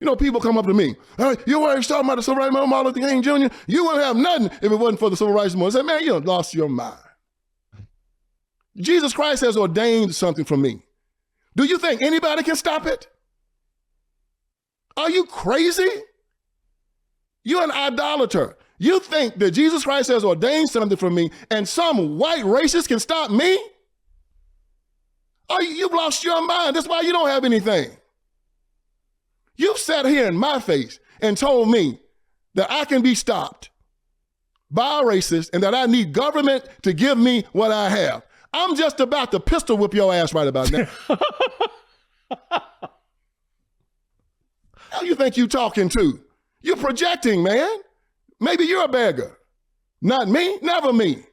You know, people come up to me, hey, you always talking about the civil rights movement, Martin Luther King Jr. You wouldn't have nothing if it wasn't for the civil rights movement. I say, man, you done lost your mind. Jesus Christ has ordained something for me. Do you think anybody can stop it? Are you crazy? You're an idolater. You think that Jesus Christ has ordained something for me and some white racist can stop me? Oh, you've lost your mind. That's why you don't have anything. You've sat here in my face and told me that I can be stopped by a racist and that I need government to give me what I have. I'm just about to pistol whip your ass right about now. How you think you talking to? You're projecting, man. Maybe you're a beggar. Not me, never me.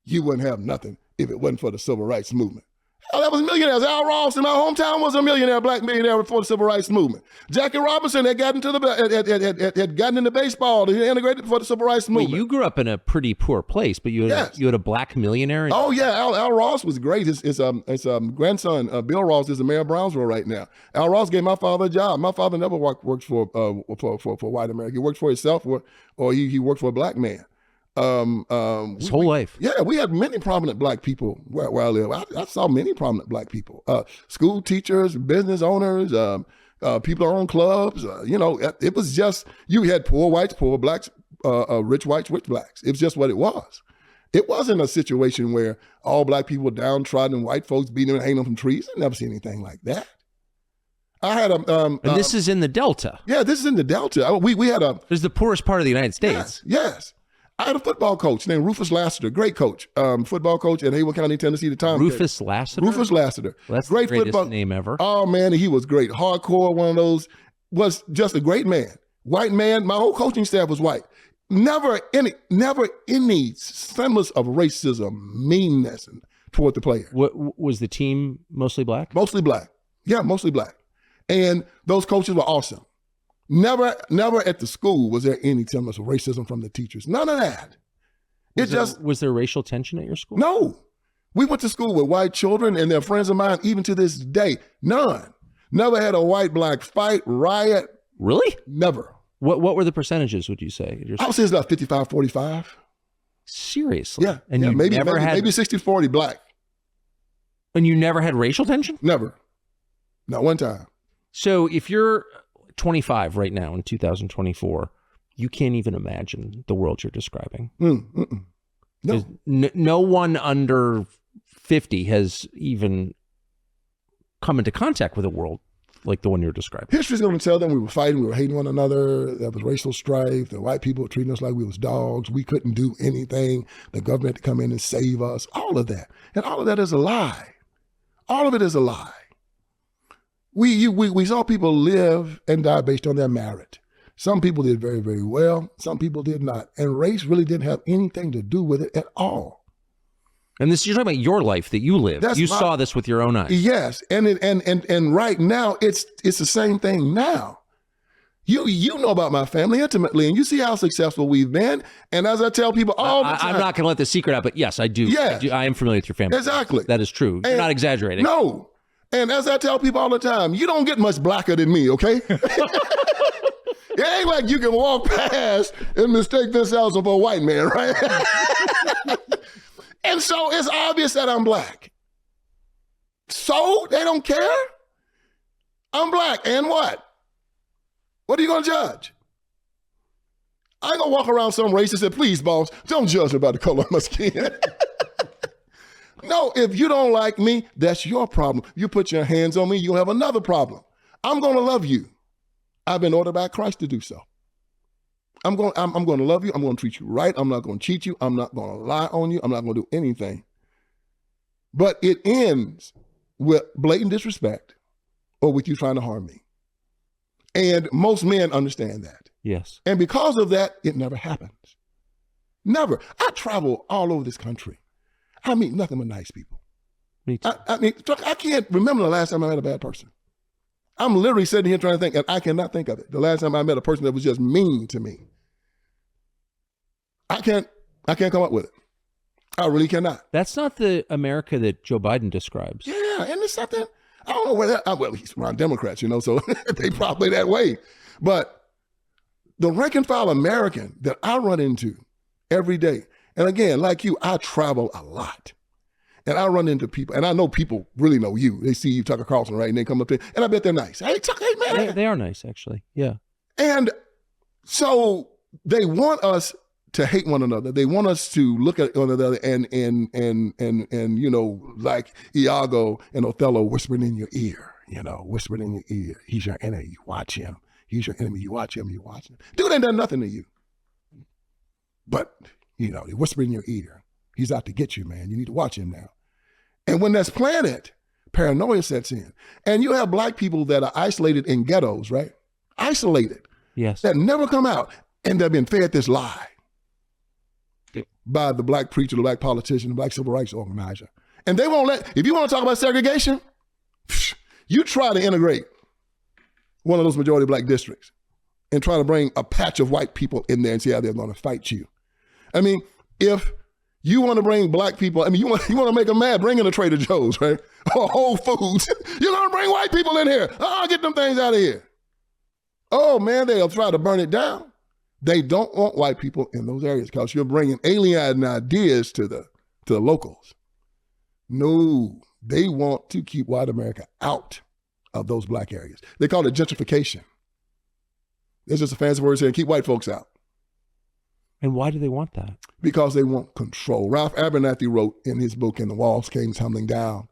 You wouldn't have nothing if it wasn't for the civil rights movement. Hell, that was millionaires. Al Ross in my hometown was a millionaire, black millionaire before the civil rights movement. Jackie Robinson had gotten into baseball. He integrated before the civil rights movement. Well, you grew up in a pretty poor place, but you had a black millionaire. Oh yeah, Al Ross was great. His grandson Bill Ross is the mayor of Brownsville right now. Al Ross gave my father a job. My father never worked for white America. He worked for himself, or he worked for a black man. His whole life. Yeah, we had many prominent black people where I live. I saw many prominent black people, school teachers, business owners, people who own clubs. It was just, you had poor whites, poor blacks, rich whites, rich blacks. It was just what it was. It wasn't a situation where all black people were downtrodden and white folks beating them and hanging them from trees. I never seen anything like that. I had and this is in the Delta. Yeah, this is in the Delta. We had a. This is the poorest part of the United States. Yes. I had a football coach named Rufus Lassiter, great coach, football coach in Haywood County, Tennessee at the time. Rufus Lassiter? Rufus Lassiter. Well, that's great the greatest football name ever. Oh, man, he was great. Hardcore, one of those, was just a great man. White man, my whole coaching staff was white. Never any semblance of racism, meanness toward the player. What was the team mostly black? Mostly black. Yeah, mostly black. And those coaches were awesome. Never at the school was there any semblance of racism from the teachers. None of that. Was there racial tension at your school? No. We went to school with white children and they're friends of mine even to this day. None. Never had a white-black fight, riot. Really? Never. What were the percentages, would you say? I would say it's about 55-45. Seriously? Yeah. And yeah, you maybe 60-40 black. And you never had racial tension? Never. Not one time. So if you're 25 right now in 2024, you can't even imagine the world you're describing. No. No one under 50 has even come into contact with a world like the one you're describing. History's going to tell them we were fighting, we were hating one another, there was racial strife, the white people were treating us like we was dogs, we couldn't do anything, the government had to come in and save us, all of that. And all of that is a lie. All of it is a lie. We saw people live and die based on their merit. Some people did very, very well. Some people did not. And race really didn't have anything to do with it at all. And this, you're talking about your life that you lived. You saw this with your own eyes. Yes. And right now, it's the same thing now. You know about my family intimately, and you see how successful we've been. And as I tell people all the time. I'm not going to let the secret out, but yes, I do. Yes. I am familiar with your family. Exactly. That is true. You're not exaggerating. No. And as I tell people all the time, you don't get much blacker than me, okay? It ain't like you can walk past and mistake this house for a white man, right? And so it's obvious that I'm black. So they don't care? I'm black, and what? What are you gonna judge? I ain't gonna walk around some racist and say, please, boss, don't judge me by the color of my skin. No, if you don't like me, that's your problem. You put your hands on me, you'll have another problem. I'm going to love you. I've been ordered by Christ to do so. I'm going to love you. I'm going to treat you right. I'm not going to cheat you. I'm not going to lie on you. I'm not going to do anything. But it ends with blatant disrespect or with you trying to harm me. And most men understand that. Yes. And because of that, it never happens. Never. I travel all over this country. I meet nothing but nice people. Me too. I can't remember the last time I met a bad person. I'm literally sitting here trying to think, and I cannot think of it. The last time I met a person that was just mean to me. I can't come up with it. I really cannot. That's not the America that Joe Biden describes. Yeah, and it's something. I don't know where that, well, he's around Democrats, you know, so they probably that way. But the rank and file American that I run into every day, and again, like you, I travel a lot. And I run into people, and I know people really know you. They see you, Tucker Carlson, right? And they come up there, and I bet they're nice. Hey, Tucker, hey, man. They are nice, actually. Yeah. And so they want us to hate one another. They want us to look at one another and you know, like Iago and Othello whispering in your ear, you know, whispering in your ear. He's your enemy. You watch him. He's your enemy. You watch him. You watch him. Dude ain't done nothing to you. But, you know, they whisper in your ear. He's out to get you, man. You need to watch him now. And when that's planted, paranoia sets in. And you have black people that are isolated in ghettos, right? Isolated. Yes. That never come out. And they've been fed this lie by the black preacher, the black politician, the black civil rights organizer. And they won't let, if you want to talk about segregation, you try to integrate one of those majority black districts and try to bring a patch of white people in there and see how they're going to fight you. I mean, if you want to bring black people, I mean, you want to make them mad, bring in a Trader Joe's, right? Or Whole Foods. You're going to bring white people in here. Oh, get them things out of here. Oh, man, they'll try to burn it down. They don't want white people in those areas because you're bringing alien ideas to the locals. No, they want to keep white America out of those black areas. They call it gentrification. It's just a fancy word saying keep white folks out. And why do they want that? Because they want control. Ralph Abernathy wrote in his book, "And the Walls Came Tumbling Down,"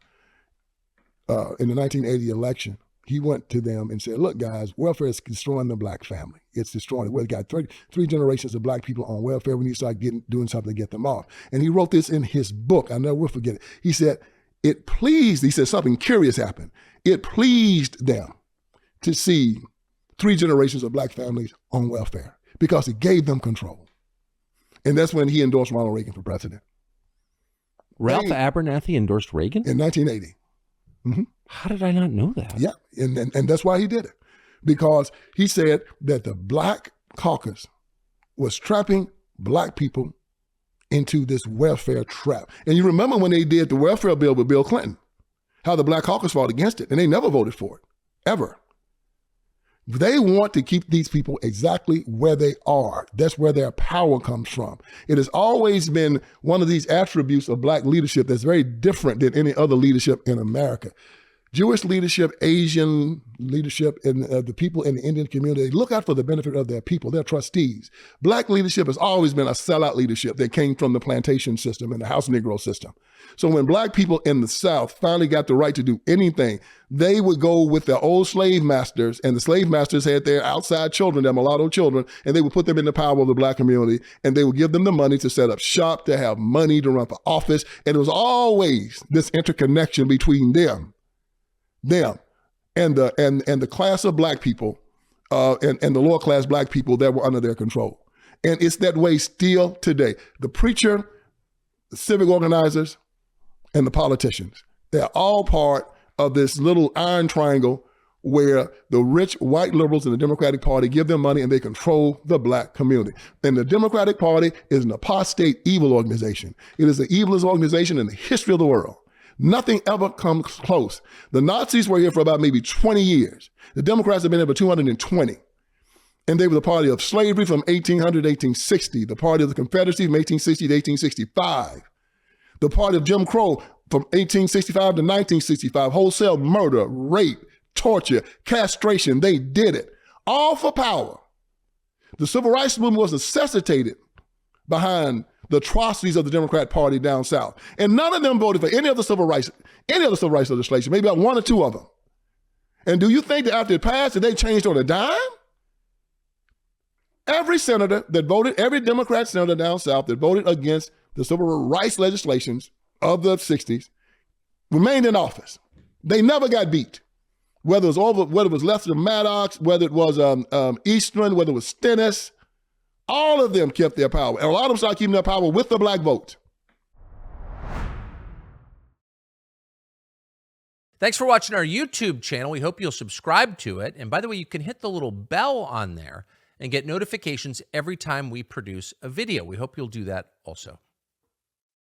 in the 1980 election, he went to them and said, look, guys, welfare is destroying the black family. It's destroying it. We've got three generations of black people on welfare. We need to start doing something to get them off. And he wrote this in his book. I never will forget it. He said, he said something curious happened. It pleased them to see 3 generations of black families on welfare because it gave them control. And that's when he endorsed Ronald Reagan for president. Ralph Abernathy endorsed Reagan? In 1980. Mm-hmm. How did I not know that? Yeah, and that's why he did it. Because he said that the black caucus was trapping black people into this welfare trap. And you remember when they did the welfare bill with Bill Clinton, how the black caucus fought against it, and they never voted for it, ever. They want to keep these people exactly where they are. That's where their power comes from. It has always been one of these attributes of black leadership that's very different than any other leadership in America. Jewish leadership, Asian leadership, and the people in the Indian community, they look out for the benefit of their people. They're trustees. Black leadership has always been a sellout leadership that came from the plantation system and the house Negro system. So when black people in the South finally got the right to do anything, they would go with their old slave masters, and the slave masters had their outside children, their mulatto children, and they would put them in the power of the black community, and they would give them the money to set up shop, to have money to run for office, and it was always this interconnection between them and the class of black people and the lower class black people that were under their control. And it's that way still today. The preacher, the civic organizers, and the politicians, they're all part of this little iron triangle where the rich white liberals in the Democratic Party give them money and they control the black community. And the Democratic Party is an apostate evil organization. It is the evilest organization in the history of the world. Nothing ever comes close. The Nazis were here for about maybe 20 years. The Democrats have been here for 220. And they were the party of slavery from 1800 to 1860, the party of the Confederacy from 1860 to 1865, the party of Jim Crow from 1865 to 1965, wholesale murder, rape, torture, castration. They did it, all for power. The civil rights movement was necessitated behind the atrocities of the Democrat Party down south. And none of them voted for any of the civil rights legislation, maybe about 1 or 2 of them. And do you think that after it passed, that they changed on a dime? Every senator that voted, every Democrat senator down south that voted against the civil rights legislations of the 60s remained in office. They never got beat. Whether it was Lester Maddox, whether it was Eastman, whether it was Stennis, all of them kept their power. And a lot of them started keeping their power with the black vote. Thanks for watching our YouTube channel. We hope you'll subscribe to it. And by the way, you can hit the little bell on there and get notifications every time we produce a video. We hope you'll do that also.